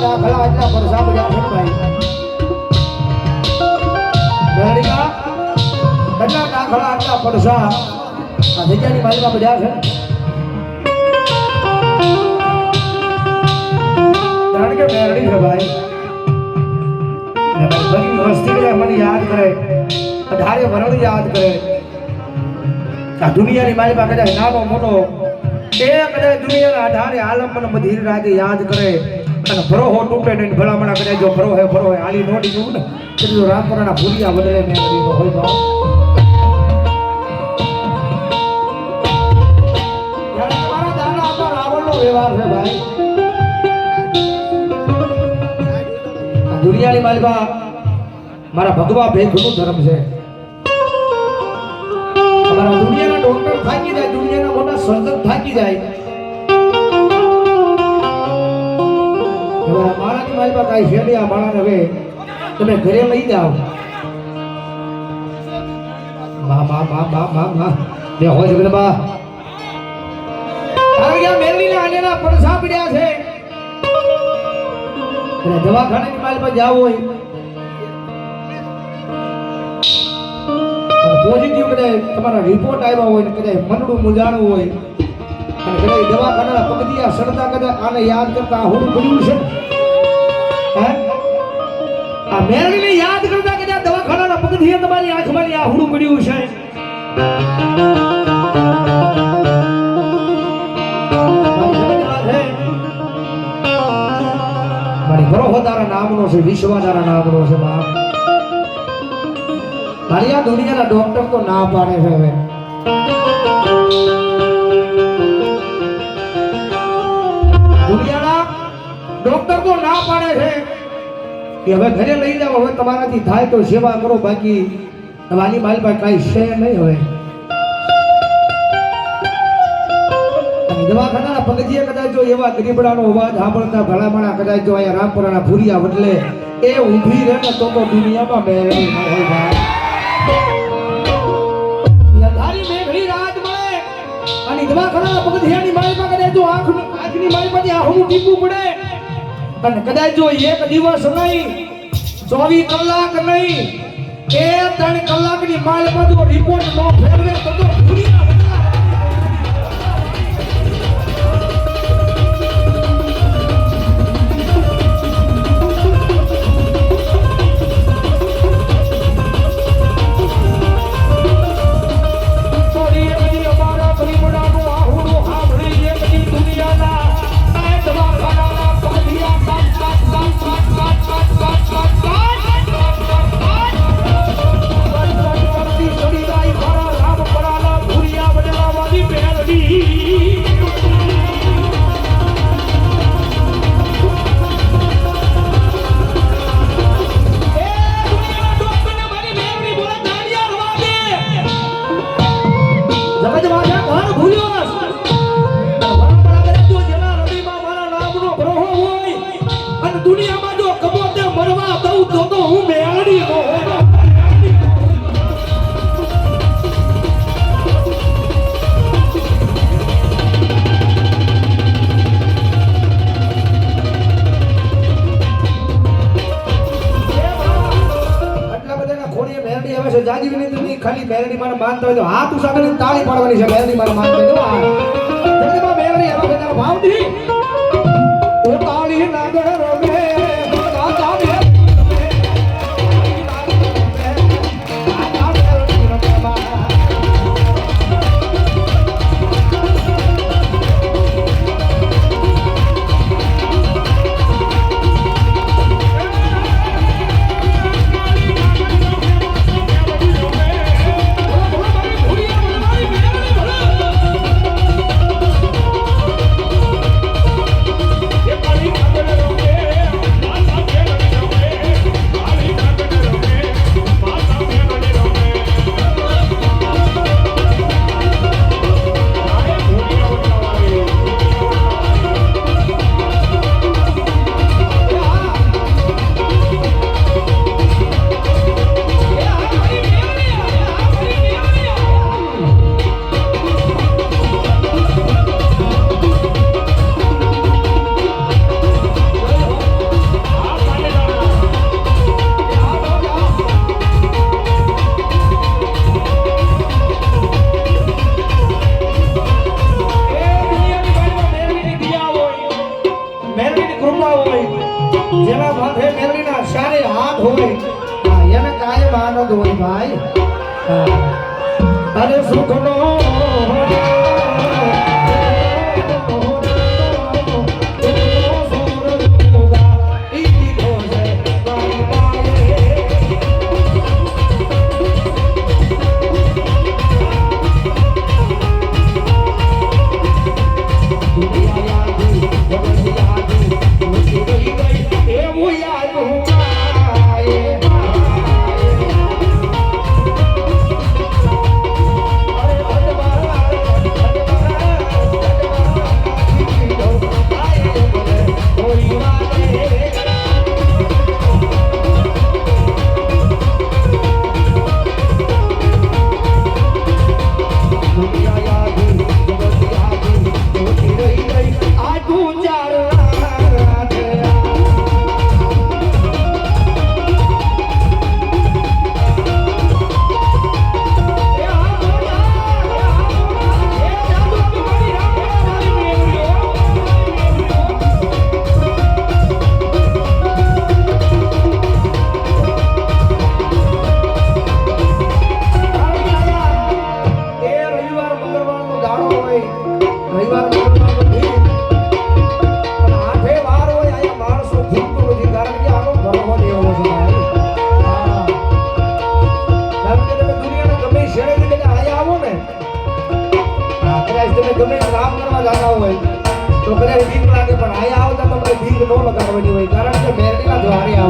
ભલા એટલા પરસા બજા છે ભાઈ મેરડીકા એટલા દાખલા એટલા પરસા આ જગ્યાની બાજુમાં બજા છે કારણ કે મેરડી છે ભાઈ બધી વસ્તી મને યાદ કરે 18 વર્ષ યાદ કરે આ દુનિયાની મારી પાસે કદાચ નાનો મોટો એ કદાચ દુનિયાના 18 આલમ મને બધી રાતે યાદ કરે અને ભરોહો તૂટે નહીં ભલામણા કદાચ જો ભરો હે આલી નોડી જવું ને તો જો રામપરાના ભૂલિયા બદલે મેં કીધું હોય તો યાર તમારા દાના તો રાવણનો વ્યવહાર છે ભાઈ દુનિયાની મારી પાસે મારા ભગવા ભેખનું ધર્મ છે અમારા દુનિયાના ડોક્ટર થાકી જાય દુનિયાના મોટા સર્જન થાકી જાય હવે મારાની મારી પાસે કાંઈ છે નહીં આ માણસ હવે તમે ઘરે લઈ જાઓ માં બે હોય છે બા આ મેલડીના આલેના પડસા પડ્યા છે દવાખાનાની મારી પાસે જાવ હોય પોઝિટિવ કદાચ તમારા રિપોર્ટ આવ્યા હોય ને કદાચ મનડું મુજાણું હોય અને કદાચ દવાખાનાના પગથિયા સડતા કદાચ આને યાદ કરતા આ હુડું પડ્યું છે હે આ મેરડીને યાદ કરતા કદાચ દવાખાનાના પગથિયા તમારી આંખમાં આ હુડું પડ્યું છે મારી બરોહદારા નામનો છે વિશ્વાદારા નામનો છે બાપ મારી આ દુનિયાના ડોક્ટર તો ના પાડે છે હવે દુનિયાના ડોક્ટર તો ના પાડે છે કે હવે ઘરે લઈ જાઓ હવે તમારાથી થાય તો સેવા કરો બાકી તમારી મારી પાસે કાંઈ છે નહીં હવે દવાખાનાના પગથિયે કદાચ જો એવા ગરીબડાનો અવાજ સાંભળતા ભલામણા કદાચ જો અહીંયા રામપરાના ભૂરિયા બદલે એ ઊભી રહે ને તો દુનિયામાં મેળવી ન હોય ભાઈ દવાખાના પગથિયાની મારી પાસે કદાચ જો આંખની મારી પાસે આહુનું ટીપું પડે અને કદાચ જો એક દિવસ નહીં 24 કલાક નહીં એ 3 કલાકની મારી પાસે જો રિપોર્ટ ન ફેરવે તો ભૂરિયા દુનિયામાં જો કબોતે મરવા દઉં તો હું મેળડી નો હોય આટલા બધાના ખોડીએ મેળડી આવે છે જાજી વિનંતી ખાલી મેળડી મારે માનતા હોય તો હાથ ઉસાડીને તાળી પાડવાની છે મેળડી મારે માનતા હોય તો જલ્દીમાં મેળડી આવે છે તારો ભાવ દી ઓ તાળી લાગે રોગે જેના માથે મેરડીના સારે હાથ હોય એને કાયમ આનંદ હોય ભાઈ અરે સુખનો તો કદાચ ભીખ લાગે પણ અહીંયા આવતા તમને ભીખ ન લગાડવાની હોય કારણ કે મેરડીના દ્વારે આવો